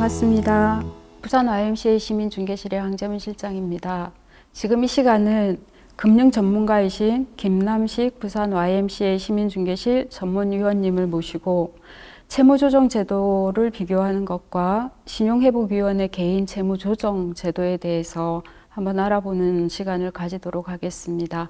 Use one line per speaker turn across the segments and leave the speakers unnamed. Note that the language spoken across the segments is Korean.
반갑습니다. 부산 YMCA 시민중개실의 황재문 실장입니다. 지금 이 시간은 금융 전문가이신 김남식 부산 YMCA 시민중개실 전문위원님을 모시고 채무조정 제도를 비교하는 것과 신용회복위원회 개인 채무조정 제도에 대해서 한번 알아보는 시간을 가지도록 하겠습니다.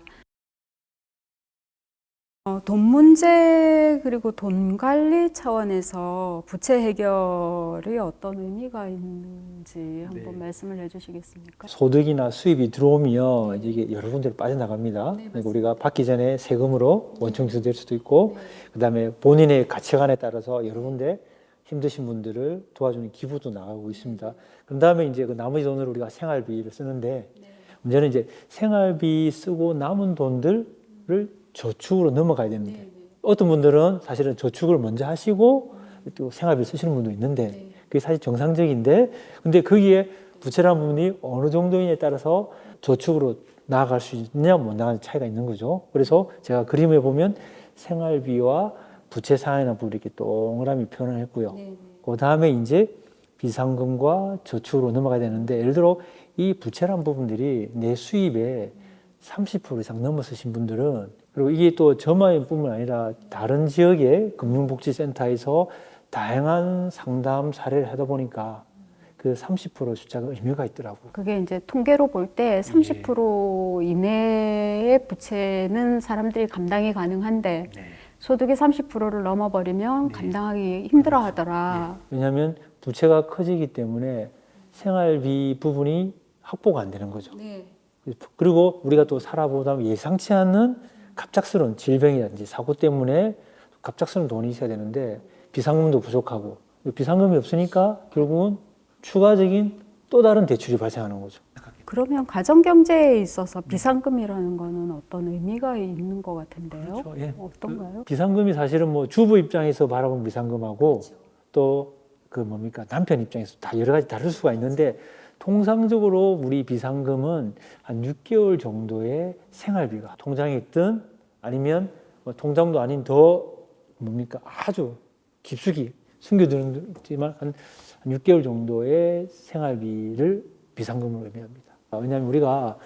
돈 문제 그리고 돈 관리 차원에서 부채 해결이 어떤 의미가 있는지 한번 말씀을 해주시겠습니까?
소득이나 수입이 들어오면 이게 여러 군데로 빠져나갑니다. 그러니까 우리가 받기 전에 세금으로 원청 기소될 수도 있고, 그다음에 본인의 가치관에 따라서 여러 군데 힘드신 분들을 도와주는 기부도 나가고 있습니다. 그런 다음에 이제 그 나머지 돈을 우리가 생활비를 쓰는데, 문제는 이제 생활비 쓰고 남은 돈들을 저축으로 넘어가야 됩니다. 어떤 분들은 사실은 저축을 먼저 하시고 또 생활비 쓰시는 분도 있는데 그게 사실 정상적인데, 근데 거기에 부채라는 부분이 어느 정도인에 따라서 저축으로 나아갈 수 있냐 못 나가는 차이가 있는 거죠. 그래서 제가 그림에 보면 생활비와 부채 상환이라는 부분을 이렇게 동그라미 표현을 했고요. 그 다음에 이제 비상금과 저축으로 넘어가야 되는데, 예를 들어 이 부채라는 부분들이 내 수입의 30% 이상 넘어서신 분들은, 그리고 이게 또 저만 뿐만 아니라 다른 지역의 금융복지센터에서 다양한 상담 사례를 하다 보니까 그 30% 숫자가 의미가 있더라고요.
그게 이제 통계로 볼 때 30% 이내의 부채는 사람들이 감당이 가능한데 소득이 30%를 넘어버리면 감당하기 힘들어 하더라.
왜냐하면 부채가 커지기 때문에 생활비 부분이 확보가 안 되는 거죠. 그리고 우리가 또 살아보다 예상치 않은 갑작스러운 질병이라든지 사고 때문에 갑작스러운 돈이 있어야 되는데 비상금도 부족하고, 비상금이 없으니까 결국은 추가적인 또 다른 대출이 발생하는 거죠.
그러면 가정경제에 있어서 비상금이라는 거는 어떤 의미가 있는 것 같은데요?
그렇죠. 예.
어떤가요?
비상금이 사실은 뭐 주부 입장에서 바라본 비상금하고 또 그 뭡니까 남편 입장에서 다 여러 가지 다를 수가 있는데, 통상적으로 우리 비상금은 한 6개월 정도의 생활비가 통장에 있든 아니면 뭐 통장도 아닌 더 뭡니까 아주 깊숙이 숨겨두지만 한 6개월 정도의 생활비를 비상금으로 의미합니다. 왜냐하면 우리가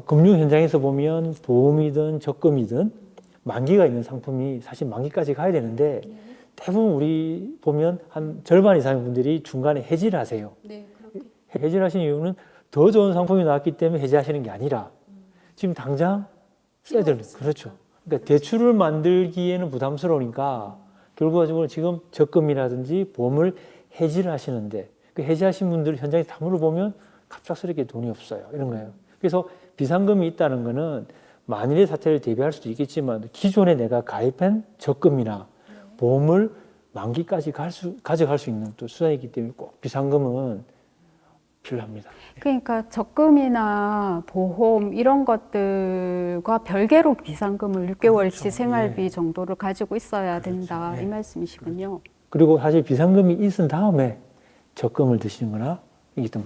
금융 현장에서 보면 보험이든 적금이든 만기가 있는 상품이 사실 만기까지 가야 되는데, 대부분 우리 보면 한 절반 이상의 분들이 중간에 해지를 하세요. 해지를 하신 이유는 더 좋은 상품이 나왔기 때문에 해지하시는 게 아니라 지금 당장 써야 되는, 그렇죠. 그러니까 대출을 만들기에는 부담스러우니까 결과적으로 지금 적금이라든지 보험을 해지를 하시는데, 그 해지하신 분들 현장에 다 물어보면 갑작스럽게 돈이 없어요, 이런 거예요. 그래서 비상금이 있다는 거는 만일의 사태를 대비할 수도 있겠지만 기존에 내가 가입한 적금이나 보험을 만기까지 가져갈 수 있는 또 수단이기 때문에 꼭 비상금은 필요합니다.
그러니까 적금이나 보험 이런 것들과 별개로 비상금을 6개월치
그렇죠.
생활비 정도를 가지고 있어야 된다,
예.
이 말씀이시군요.
그리고 사실 비상금이 있은 다음에 적금을 드시는 거나 이게 또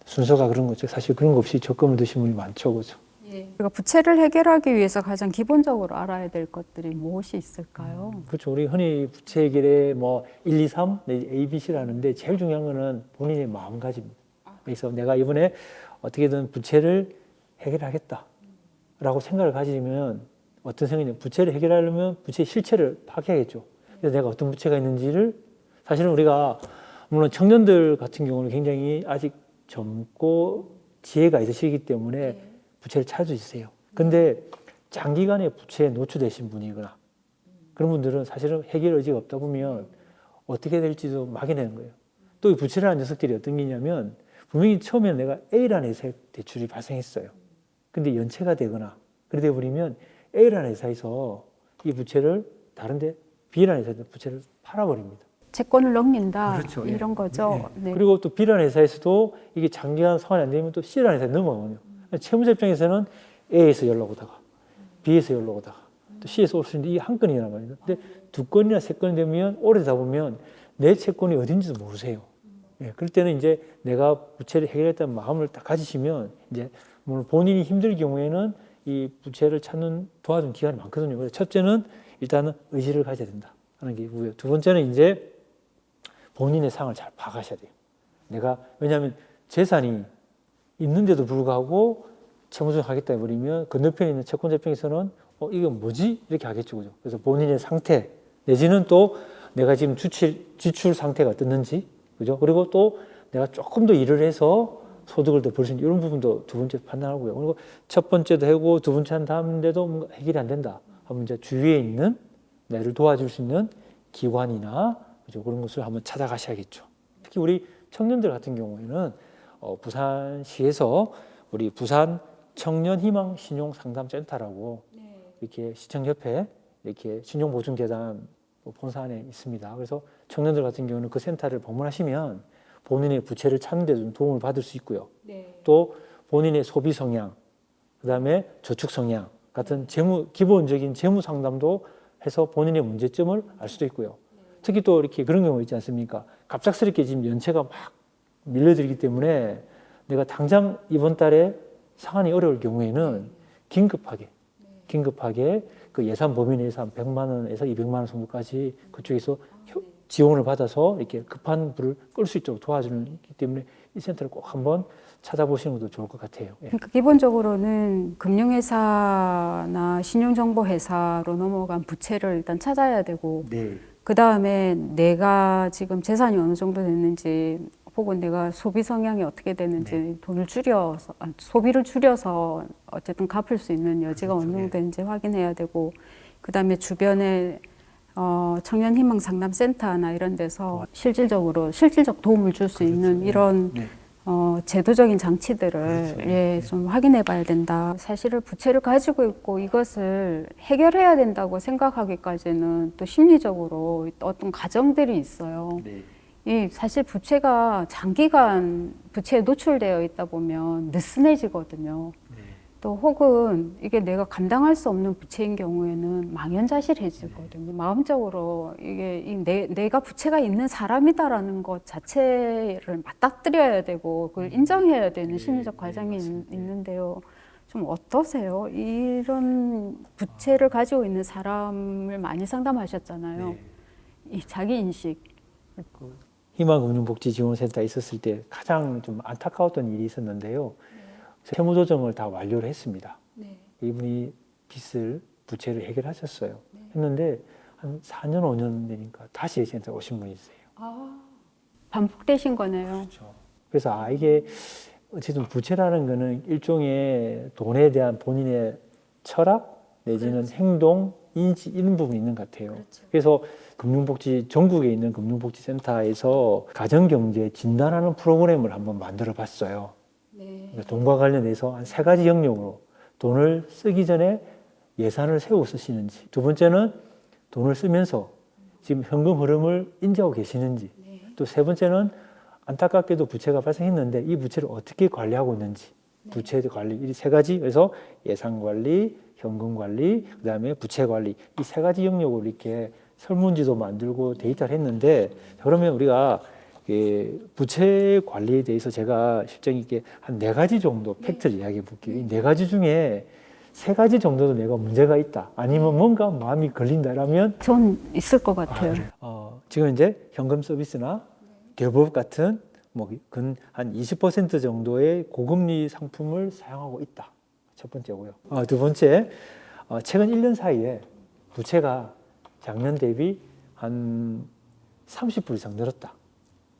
순서가 그런 거죠. 사실 그런 거 없이 적금을 드시는 분이 많죠. 그죠?
우리가 부채를 해결하기 위해서 가장 기본적으로 알아야 될 것들이 무엇이 있을까요?
그렇죠. 우리 흔히 부채 해결에 뭐 1, 2, 3, A, B, C라는데 제일 중요한 거는 본인의 마음가짐입니다. 그래서 내가 이번에 어떻게든 부채를 해결하겠다라고 생각을 가지면 어떤 생각이냐면, 부채를 해결하려면 부채의 실체를 파악해야겠죠. 그래서 내가 어떤 부채가 있는지를, 사실은 우리가 물론 청년들 같은 경우는 굉장히 아직 젊고 지혜가 있으시기 때문에 부채를 찾을 수 있어요. 근데 장기간의 부채에 노출되신 분이거나 그런 분들은 사실은 해결 의지가 없다 보면 어떻게 될지도 막연한 거예요. 또 이 부채라는 녀석들이 어떤 게 있냐면, 분명히 처음에 내가 A라는 회사에 대출이 발생했어요. 근데 연체가 되거나 그러다 버리면 A라는 회사에서 이 부채를 다른데 B라는 회사에 부채를 팔아버립니다.
채권을 넘긴다,
그렇죠.
이런
예.
거죠.
예. 그리고 또 B라는 회사에서도 이게 장기간 상환이 안 되면 또 C라는 회사에 넘어가거든요. 채무자 입장에서는 A에서 연락 오다가 B에서 연락 오다가 또 C에서 올 수 있는데 이게 한 건이란 말이에요. 근데 두 건이나 세 건이 되면 오래되다 보면 내 채권이 어딘지도 모르세요. 예, 그럴 때는 이제 내가 부채를 해결했다는 마음을 딱 가지시면, 이제 물론 본인이 힘들 경우에는 이 부채를 찾는 도와주는 기간이 많거든요. 그래서 첫째는 일단은 의지를 가져야 된다 하는 게 있고요. 두 번째는 이제 본인의 상을 잘 파악하셔야 돼요. 내가 왜냐하면 재산이 있는데도 불구하고 채무조정 하겠다 해버리면 건너편에 있는 채권자 입장에서는 이게 뭐지? 이렇게 하겠죠. 그죠? 그래서 본인의 상태 내지는 또 내가 지금 지출 상태가 어떻는지 그죠? 그리고 또 내가 조금 더 일을 해서 소득을 더 벌 수 있는 이런 부분도 두 번째 판단하고요. 그리고 첫 번째도 하고 두 번째 한 다음인데도 뭔가 해결이 안 된다 하면 이제 주위에 있는 나를 도와줄 수 있는 기관이나 그죠? 그런 것을 한번 찾아가셔야겠죠. 특히 우리 청년들 같은 경우에는 부산시에서 우리 부산 청년희망 신용상담센터라고 이렇게 시청 옆에 이렇게 신용보증재단 본사 안에 있습니다. 그래서 청년들 같은 경우는 그 센터를 방문하시면 본인의 부채를 찾는 데 좀 도움을 받을 수 있고요. 또 본인의 소비 성향, 그다음에 저축 성향 같은 기본적인 재무 상담도 해서 본인의 문제점을 알 수도 있고요. 특히 또 이렇게 그런 경우 있지 않습니까? 갑작스럽게 지금 연체가 막 밀려들기 때문에 내가 당장 이번 달에 상환이 어려울 경우에는 긴급하게 그 예산 범위 내에서 한 100만 원에서 200만 원 정도까지 그쪽에서 지원을 받아서 이렇게 급한 불을 끌 수 있도록 도와주기 때문에 이 센터를 꼭 한번 찾아보시는 것도 좋을 것 같아요. 예.
그러니까 기본적으로는 금융회사나 신용정보회사로 넘어간 부채를 일단 찾아야 되고
네.
그 다음에 내가 지금 재산이 어느 정도 됐는지 혹은 내가 소비 성향이 어떻게 되는지 돈을 줄여서 소비를 줄여서 어쨌든 갚을 수 있는 여지가 어느 정도 되는지 확인해야 되고 그 다음에 주변에 청년희망상담센터나 이런 데서 실질적 도움을 줄 수 있는 이런 제도적인 장치들을 좀 확인해 봐야 된다. 사실은 부채를 가지고 있고 이것을 해결해야 된다고 생각하기까지는 또 심리적으로 어떤 과정들이 있어요. 이 사실 부채가 장기간 부채에 노출되어 있다 보면 느슨해지거든요. 또 혹은 이게 내가 감당할 수 없는 부채인 경우에는 망연자실해지거든요. 마음적으로 이게 내가 부채가 있는 사람이다라는 것 자체를 맞닥뜨려야 되고 그걸 인정해야 되는 심리적 과정이 있는데요. 좀 어떠세요? 이런 부채를 가지고 있는 사람을 많이 상담하셨잖아요. 이 자기 인식.
희망금융복지지원센터에 있었을 때 가장 좀 안타까웠던 일이 있었는데요. 세무조정을 다 완료를 했습니다. 이분이 부채를 해결하셨어요. 했는데 한 4년, 5년 되니까 다시 센터 오신 분이 있어요.
반복되신 거네요.
그렇죠. 그래서 이게 어쨌든 부채라는 거는 일종의 돈에 대한 본인의 철학 내지는 행동, 인지 이런 부분이 있는 것 같아요. 그래서 전국에 있는 금융복지센터에서 가정경제 진단하는 프로그램을 한번 만들어 봤어요. 그러니까 돈과 관련해서 한 3가지 영역으로 돈을 쓰기 전에 예산을 세워 쓰시는지, 두 번째는 돈을 쓰면서 지금 현금 흐름을 인지하고 계시는지, 또 세 번째는 안타깝게도 부채가 발생했는데 이 부채를 어떻게 관리하고 있는지, 부채 관리 이 3가지. 그래서 예산 관리, 현금 관리, 그다음에 부채 관리 이 3가지 영역으로 이렇게 설문지도 만들고 데이터를 했는데, 그러면 우리가 부채 관리에 대해서 제가 실정이 있게 한 4가지 정도 팩트를 이야기해 볼게요. 이 4가지 중에 3가지 정도도 내가 문제가 있다, 아니면 뭔가 마음이 걸린다라면
전 있을 것 같아요.
지금 이제 현금 서비스나 대부업 같은 한 20% 정도의 고금리 상품을 사용하고 있다. 첫 번째고요. 두 번째, 최근 1년 사이에 부채가 작년 대비 한 30% 이상 늘었다.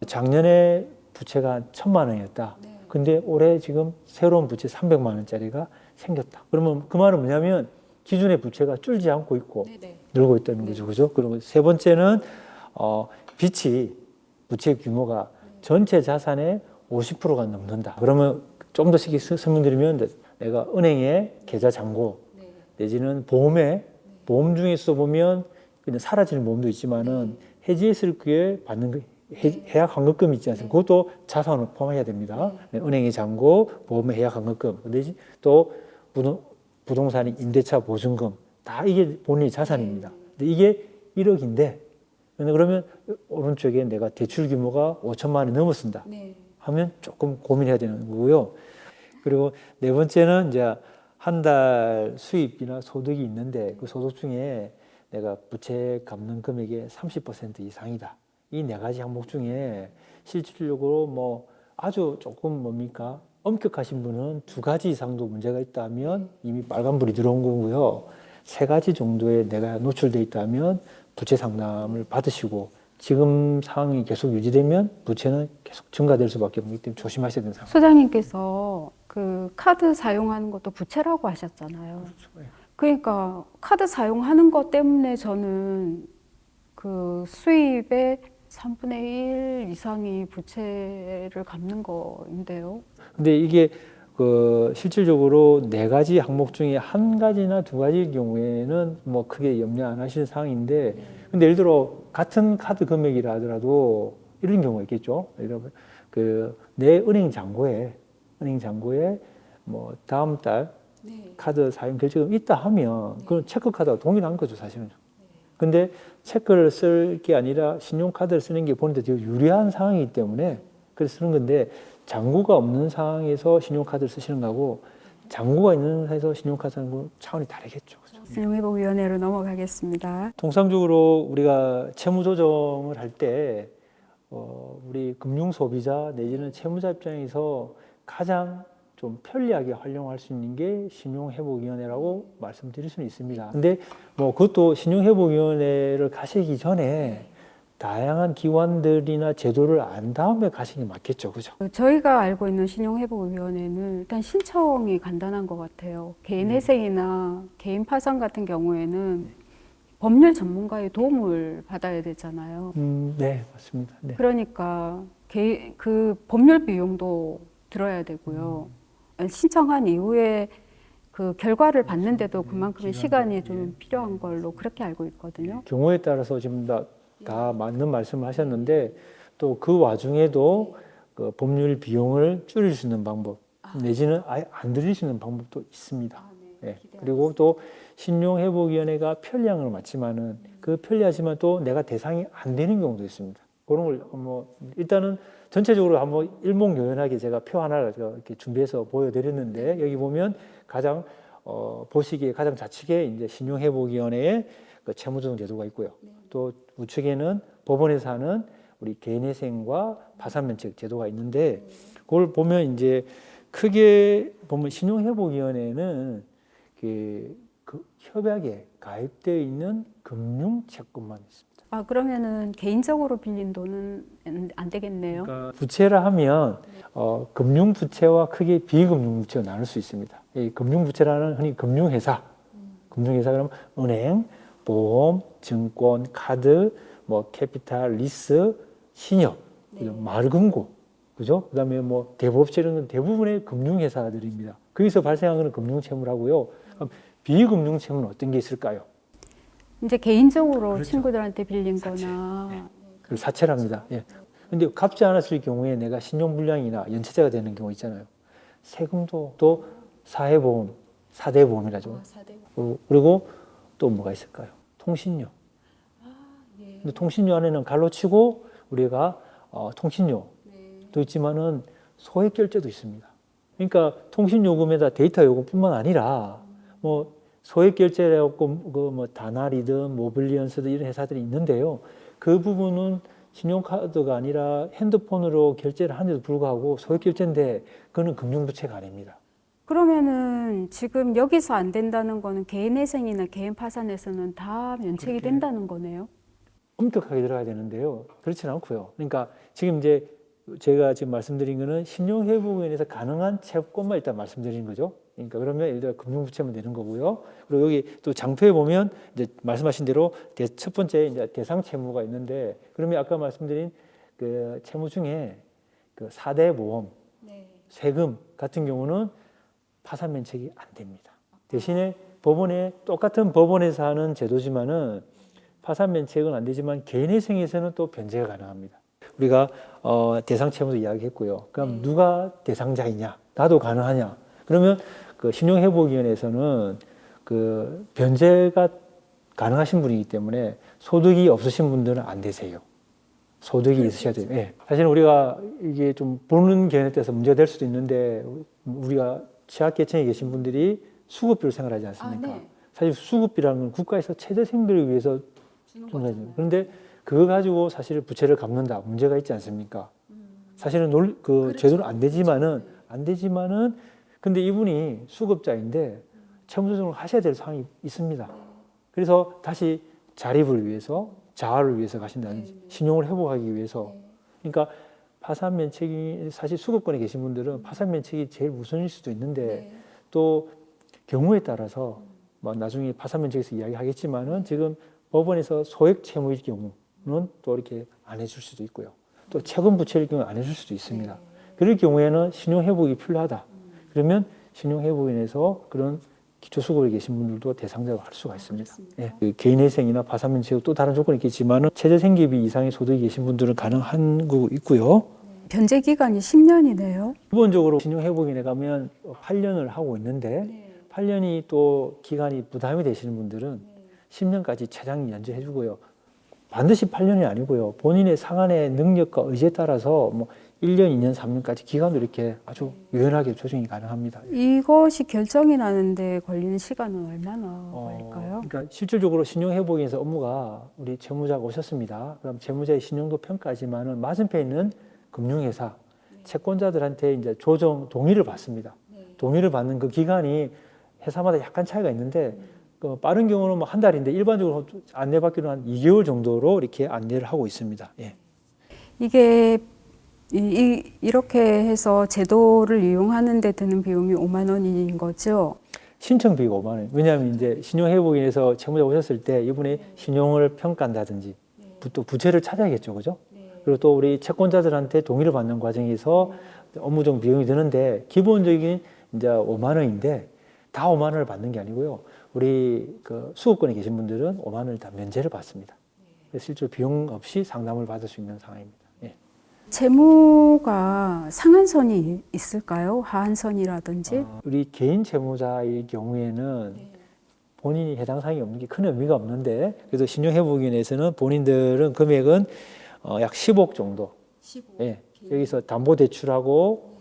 작년에 부채가 1,000만 원이었다. 근데 올해 지금 새로운 부채 300만 원짜리가 생겼다. 그러면 그 말은 뭐냐면 기존의 부채가 줄지 않고 있고 늘고 있다는 거죠. 그죠? 그리고 세 번째는 부채 규모가 전체 자산의 50%가 넘는다. 그러면 좀 더 쉽게 설명드리면 내가 은행에 계좌 잔고 내지는 보험 중에서 보면 그냥 사라지는 보험도 있지만은 해지했을 그에 받는 해약 환급금이 있지 않습니까? 그것도 자산으로 포함해야 됩니다. 은행에 잔고, 보험에 해약 환급금, 또 부동산의 임대차 보증금, 다 이게 본인의 자산입니다. 근데 이게 1억인데, 그러면 오른쪽에 내가 대출 규모가 5천만 원이 넘어선다 하면 조금 고민해야 되는 거고요. 그리고 네 번째는 이제 한 달 수입이나 소득이 있는데 그 소득 중에 내가 부채 갚는 금액의 30% 이상이다. 이 네 가지 항목 중에 실질적으로 뭐 아주 조금 뭡니까? 엄격하신 분은 두 가지 이상도 문제가 있다면 이미 빨간불이 들어온 거고요. 세 가지 정도에 내가 노출돼 있다면 부채 상담을 받으시고 지금 상황이 계속 유지되면 부채는 계속 증가될 수밖에 없기 때문에 조심하셔야 되는 상황.
소장님께서 그 카드 사용하는 것도 부채라고 하셨잖아요. 그러니까 카드 사용하는 것 때문에 저는 그 수입의 3분의 1 이상이 부채를 갚는 거인데요.
근데 이게 그 실질적으로 네 가지 항목 중에 한 가지나 두 가지의 경우에는 뭐 크게 염려 안 하시는 상황인데, 근데 예를 들어 같은 카드 금액이라 하더라도 이런 경우가 있겠죠. 예를 들어 그내 은행 잔고에 뭐 다음 달 카드 사용 결제금이 있다 하면 그건 체크카드와 동일한 거죠, 사실은. 근데 체크를 쓸 게 아니라 신용카드를 쓰는 게 본인한테 되게 유리한 상황이기 때문에 그래서 쓰는 건데, 잔고가 없는 상황에서 신용카드를 쓰시는 거하고 잔고가 있는 상황에서 신용카드 쓰는 건 차원이 다르겠죠.
신용회복위원회로 넘어가겠습니다.
통상적으로 우리가 채무 조정을 할 때 우리 금융 소비자 내지는 채무자 입장에서 가장 좀 편리하게 활용할 수 있는 게 신용회복위원회라고 말씀드릴 수는 있습니다. 근데 뭐 그것도 신용회복위원회를 가시기 전에 다양한 기관들이나 제도를 안 다음에 가시는 게 맞겠죠, 그죠?
저희가 알고 있는 신용회복위원회는 일단 신청이 간단한 것 같아요. 개인 회생이나 개인 파산 같은 경우에는 법률 전문가의 도움을 받아야 되잖아요.
네, 맞습니다. 네.
그러니까 그 법률 비용도 들어야 되고요. 신청한 이후에 그 결과를 받는데도 그만큼의 시간이 좀 필요한 걸로 그렇게 알고 있거든요.
경우에 따라서 지금 다 맞는 말씀을 하셨는데, 또 그 와중에도 그 법률 비용을 줄일 수 있는 방법 내지는 아예 안 들일 수 있는 방법도 있습니다. 네. 그리고 또 신용회복위원회가 편리한 건 맞지만은 그 편리하지만 또 내가 대상이 안 되는 경우도 있습니다. 그런 걸 뭐 일단은 전체적으로 한번 일목요연하게 제가 표 하나를 이렇게 준비해서 보여드렸는데, 여기 보면 가장 보시기에 가장 좌측에 이제 신용회복위원회의 그 채무조정 제도가 있고요. 또 우측에는 법원에서 하는 우리 개인회생과 파산면책 제도가 있는데, 그걸 보면 이제 크게 보면 신용회복위원회는 그 협약에 가입되어 있는 금융채권만 있습니다.
그러면은 개인적으로 빌린 돈은 안 되겠네요.
그러니까 부채라 하면 금융부채와 크게 비금융부채로 나눌 수 있습니다. 이 금융부채라는 흔히 금융회사 그러면 은행, 보험, 증권, 카드, 뭐 캐피탈, 리스, 신협, 말금고, 그죠? 그다음에 뭐 대부업체 이런 건 대부분의 금융회사들입니다. 거기서 발생하는 금융채무라고요. 그럼 비금융채무는 어떤 게 있을까요?
이제 개인적으로
그렇죠.
친구들한테 빌린 거나
그걸 사채랍니다. 예. 근데 갚지 않았을 경우에 내가 신용불량이나 연체자가 되는 경우 있잖아요. 세금도 또 사회보험, 4대 보험이라죠. 그리고 또 뭐가 있을까요? 통신료. 근데 통신료 안에는 갈로치고 우리가 통신료도 있지만은 소액결제도 있습니다. 그러니까 통신요금에다 데이터 요금뿐만 아니라 뭐 소액결제라고 그뭐 다나리든 모빌리언스든 이런 회사들이 있는데요. 그 부분은 신용카드가 아니라 핸드폰으로 결제를 하는데도 불구하고 소액결제인데 그거는 금융부채가 아닙니다.
그러면은 지금 여기서 안 된다는 거는 개인회생이나 개인 파산에서는 다 면책이 된다는 거네요.
엄격하게 들어가야 되는데요. 그렇지는 않고요. 그러니까 지금 이제 제가 지금 말씀드린 거는 신용회복위원회에서 가능한 채권만 일단 말씀드리는 거죠. 그러니까 그러면 예를 들어 금융부채면 되는 거고요. 그리고 여기 또 장표에 보면 이제 말씀하신 대로 첫 번째 이제 대상 채무가 있는데, 그러면 아까 말씀드린 그 채무 중에 그 4대 보험, 세금 같은 경우는 파산 면책이 안 됩니다. 대신에 똑같은 법원에서 하는 제도지만은 파산 면책은 안 되지만 개인회생에서는 또 변제가 가능합니다. 우리가 대상 채무도 이야기했고요. 그럼 누가 대상자이냐? 나도 가능하냐? 그러면 그 신용회복위원회에서는 그 변제가 가능하신 분이기 때문에 소득이 없으신 분들은 안 되세요. 소득이 있으셔야 돼요. 네. 사실은 우리가 이게 좀 보는 견해에 따라서 문제가 될 수도 있는데, 우리가 취약계층에 계신 분들이 수급비로 생활하지 않습니까? 사실 수급비라는 건 국가에서 최저생活을 위해서 주는 거죠. 그런데 그거 가지고 사실 부채를 갚는다 문제가 있지 않습니까? 사실은 제대로 안 되지만은 근데 이분이 수급자인데 채무조정을 하셔야 될 상황이 있습니다. 그래서 다시 자립을 위해서 자활을 위해서 가신다는 신용을 회복하기 위해서 그러니까 파산 면책이 사실 수급권에 계신 분들은 파산 면책이 제일 우선일 수도 있는데 또 경우에 따라서 뭐 나중에 파산 면책에서 이야기하겠지만은 지금 법원에서 소액 채무일 경우는 또 이렇게 안 해줄 수도 있고요. 또 채권 부채일 경우 안 해줄 수도 있습니다. 그럴 경우에는 신용 회복이 필요하다. 그러면 신용 회복인에서 그런 기초수급에 계신 분들도 대상자가 할 수가 있습니다. 예. 그 개인회생이나 파산면책 또 다른 조건이 있겠지만은 최저생계비 이상의 소득이 계신 분들은 가능한 거 있고요.
변제 기간이 10년이네요.
기본적으로 신용회복인에 가면 8년을 하고 있는데 8년이 또 기간이 부담이 되시는 분들은 10년까지 최장 연장해 주고요. 반드시 8년이 아니고요. 본인의 상한의 능력과 의지에 따라서 뭐 1년, 2년, 3년까지 기간도 이렇게 아주 유연하게 조정이 가능합니다.
이것이 결정이 나는데 걸리는 시간은 얼마나 걸릴까요?
그러니까 실질적으로 신용회복인에서 업무가 우리 채무자가 오셨습니다. 그럼 채무자의 신용도 평가하지만은 맞은편에 있는 금융회사, 채권자들한테 이제 조정 동의를 받습니다. 동의를 받는 그 기간이 회사마다 약간 차이가 있는데 그 빠른 경우는 뭐 한 달인데 일반적으로 안내받기로 한 2개월 정도로 이렇게 안내를 하고 있습니다. 예.
이게 이렇게 해서 제도를 이용하는 데 드는 비용이 5만 원인 거죠?
신청비가 5만 원. 왜냐하면 이제 신용회복인에서 채무자 오셨을 때 이분의 신용을 평가한다든지 또 부채를 찾아야겠죠, 그죠? 그리고 또 우리 채권자들한테 동의를 받는 과정에서 업무적 비용이 드는데 기본적인 이제 5만 원인데 다 5만 원을 받는 게 아니고요. 우리 그 수급권에 계신 분들은 5만 원을 다 면제를 받습니다. 그래서 실제로 비용 없이 상담을 받을 수 있는 상황입니다. 예.
채무가 상한선이 있을까요? 하한선이라든지?
우리 개인 채무자의 경우에는 본인이 해당 사항이 없는 게 큰 의미가 없는데 그래서 신용회복인에서는 본인들은 금액은 약 10억 정도.
15억.
예. 여기서 담보대출하고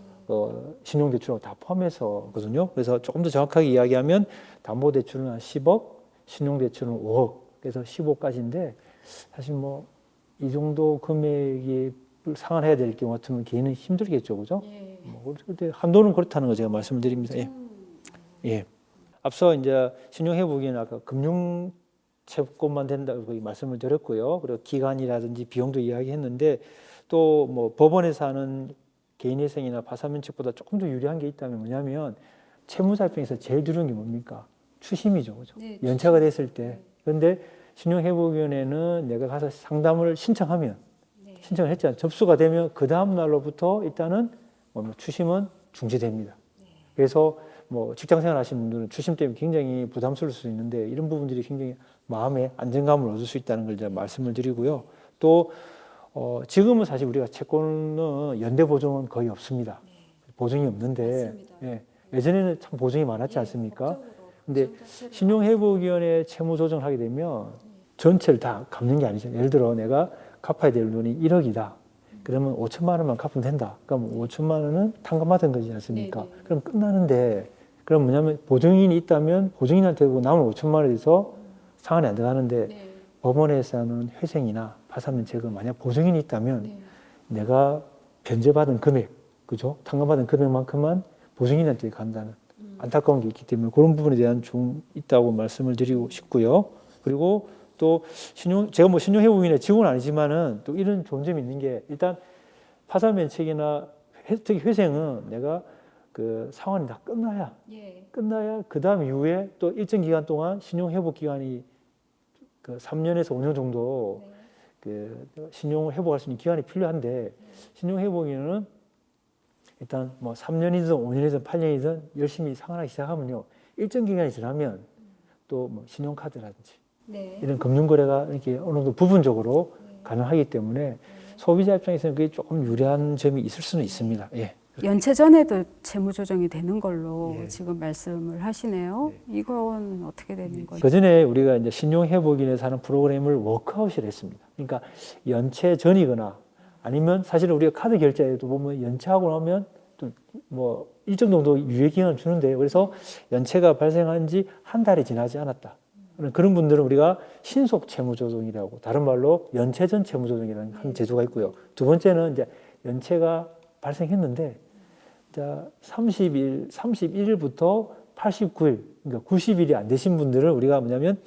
신용대출하고 다 포함해서거든요. 그래서 조금 더 정확하게 이야기하면 담보대출은 한 10억, 신용대출은 5억. 그래서 15억까지인데 사실 뭐 이 정도 금액이 상환해야 될 경우 같으면 개인은 힘들겠죠, 그죠? 뭐 한도는 그렇다는 거 제가 말씀을 드립니다. 예. 예. 앞서 이제 신용회복에는 아까 금융 채권만 된다고 말씀을 드렸고요. 그리고 기간이라든지 비용도 이야기했는데 또 뭐 법원에서 하는 개인회생이나 파산면책보다 조금 더 유리한 게 있다면 뭐냐면 채무자 입장에서 제일 두려운 게 뭡니까? 추심이죠, 그죠? 연체가 됐을 때. 그런데 신용회복위원회는 내가 가서 상담을 신청하면 신청을 했잖아요. 접수가 되면 그 다음 날로부터 일단은 추심은 중지됩니다. 그래서 뭐 직장생활 하시는 분들은 추심 때문에 굉장히 부담스러울 수 있는데 이런 부분들이 굉장히 마음에 안정감을 얻을 수 있다는 걸 제가 말씀을 드리고요. 또 지금은 사실 우리가 채권은 연대 보증은 거의 없습니다. 보증이 없는데 예전에는 참 보증이 많았지 않습니까? 근데 신용회복위원회 채무 조정을 하게 되면 전체를 다 갚는 게 아니죠. 예를 들어 내가 갚아야 될 돈이 1억이다. 그러면 5천만 원만 갚으면 된다. 그럼 5천만 원은 탕감받은 거지 않습니까? 그럼 끝나는데 그럼 뭐냐면 보증인이 있다면 보증인한테 남은 5천만 원에 대해서 상환이 안 들어가는데 법원에서는 회생이나 파산면책은 만약 보증인이 있다면 내가 변제받은 금액, 그죠? 탕감받은 금액만큼만 보증인한테 간다는 안타까운 게 있기 때문에 그런 부분에 대한 좀 있다고 말씀을 드리고 싶고요. 그리고 또 제가 뭐 신용회복인의 직원은 아니지만은 또 이런 좋은 점이 있는 게 일단 파산면책이나 특히 회생은 내가 그 상환이 다 끝나야 그 다음 이후에 또 일정 기간 동안 신용회복 기간이 그 3년에서 5년 정도 그 신용을 회복할 수 있는 기간이 필요한데 신용회복인은 일단 뭐 3년이든 5년이든 8년이든 열심히 상환하기 시작하면요 일정 기간이 지나면 또 뭐 신용카드라든지 이런 금융거래가 이렇게 어느 정도 부분적으로 가능하기 때문에 소비자 입장에서는 그게 조금 유리한 점이 있을 수는 있습니다. 예.
연체 전에도 채무 조정이 되는 걸로 지금 말씀을 하시네요. 이건 어떻게 되는 거죠?
그 전에 우리가 이제 신용회복인에서 하는 프로그램을 워크아웃을 했습니다. 그러니까 연체 전이거나 아니면 사실은 우리가 카드 결제에도 보면 연체하고 나면 또 뭐 일정 정도 유예 기간을 주는데요. 그래서 연체가 발생한 지 한 달이 지나지 않았다. 그런 분들은 우리가 신속 채무조정이라고, 다른 말로 연체 전 채무조정이라는 한 제도가 있고요. 두 번째는 이제 연체가 발생했는데, 자, 31일부터 89일, 그러니까 90일이 안 되신 분들을 우리가 뭐냐면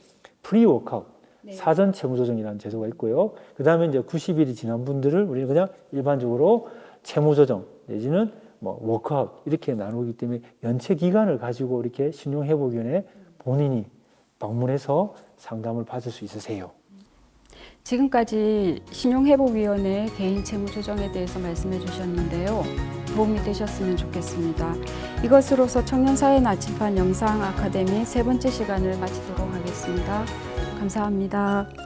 프리워크아웃, 사전 채무조정이라는 제도가 있고요. 그 다음에 이제 90일이 지난 분들을 우리는 그냥 일반적으로 채무조정 내지는 뭐 워크아웃 이렇게 나누기 때문에 연체 기간을 가지고 이렇게 신용회복위원회 본인이 방문해서 상담을 받을 수 있으세요.
지금까지 신용회복위원회 개인 채무조정에 대해서 말씀해 주셨는데요. 도움이 되셨으면 좋겠습니다. 이것으로서 청년사회 나침반 영상 아카데미 세 번째 시간을 마치도록 하겠습니다. 감사합니다.